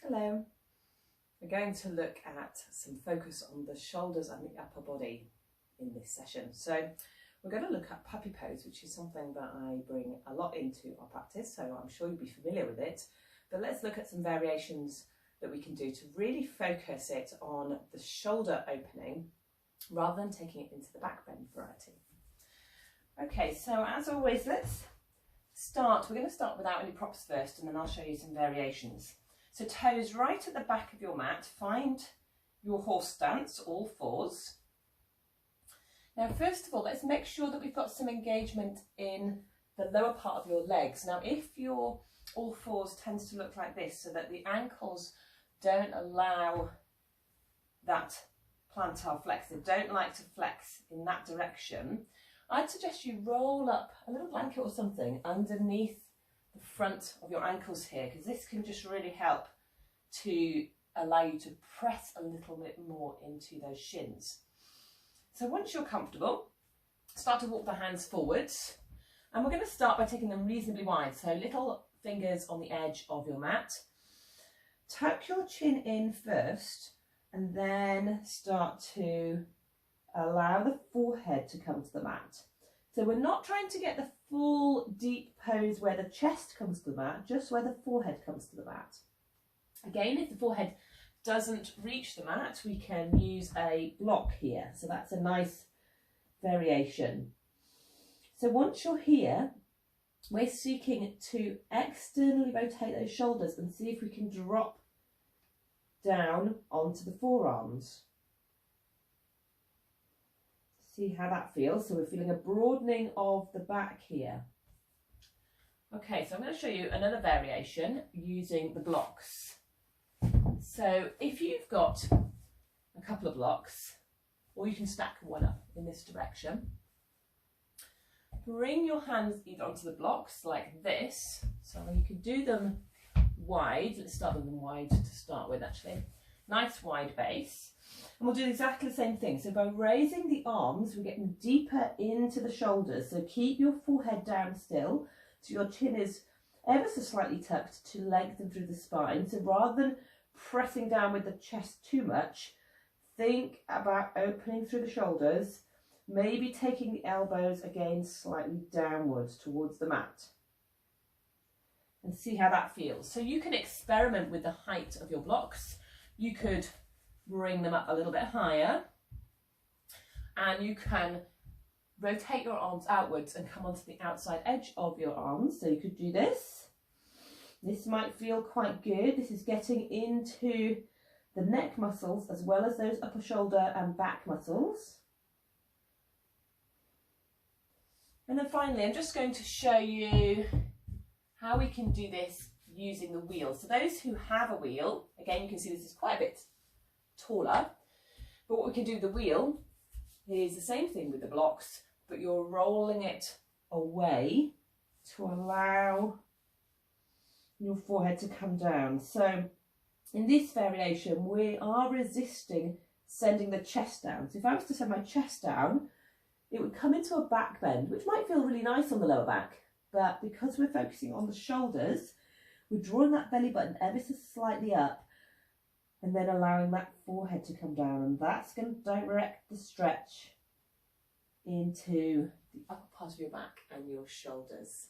Hello. We're going to look at some focus on the shoulders and the upper body in this session. So we're going to look at puppy pose, which is something that I bring a lot into our practice, so I'm sure you'll be familiar with it. But let's look at some variations that we can do to really focus it on the shoulder opening rather than taking it into the back bend variety. Okay, so as always, let's start. We're going to start without any props first, and then I'll show you some variations. So toes right at the back of your mat, find your horse stance, all fours. Now, first of all, let's make sure that we've got some engagement in the lower part of your legs. Now, if your all fours tends to look like this, so that the ankles don't allow that plantar flex, they don't like to flex in that direction, I'd suggest you roll up a little blanket or something underneath the front of your ankles here, because this can just really help to allow you to press a little bit more into those shins. So once you're comfortable, start to walk the hands forwards, and we're going to start by taking them reasonably wide, so little fingers on the edge of your mat. Tuck your chin in first, and then start to allow the forehead to come to the mat. So we're not trying to get the full deep pose where the chest comes to the mat, just where the forehead comes to the mat. Again, if the forehead doesn't reach the mat, we can use a block here. So that's a nice variation. So once you're here, we're seeking to externally rotate those shoulders and see if we can drop down onto the forearms. See how that feels. So we're feeling a broadening of the back here. Okay, so I'm going to show you another variation using the blocks. So if you've got a couple of blocks, or you can stack one up in this direction, bring your hands either onto the blocks like this. So you can do them wide. Let's start with them wide to start with, actually. Nice wide base. And we'll do exactly the same thing. So by raising the arms, we're getting deeper into the shoulders. So keep your forehead down still, so your chin is ever so slightly tucked to lengthen through the spine. So rather than pressing down with the chest too much, think about opening through the shoulders, maybe taking the elbows again slightly downwards towards the mat. And see how that feels. So you can experiment with the height of your blocks. You could bring them up a little bit higher, and you can rotate your arms outwards and come onto the outside edge of your arms. So you could do this. This might feel quite good. This is getting into the neck muscles as well as those upper shoulder and back muscles. And then finally, I'm just going to show you how we can do this using the wheel. So those who have a wheel, again, you can see this is quite a bit taller, but what we can do with the wheel is the same thing with the blocks, but you're rolling it away to allow your forehead to come down. So in this variation, we are resisting sending the chest down. So if I was to send my chest down, it would come into a back bend, which might feel really nice on the lower back, but because we're focusing on the shoulders, we're drawing that belly button ever so slightly up, and then allowing that forehead to come down, and that's going to direct the stretch into the upper part of your back and your shoulders.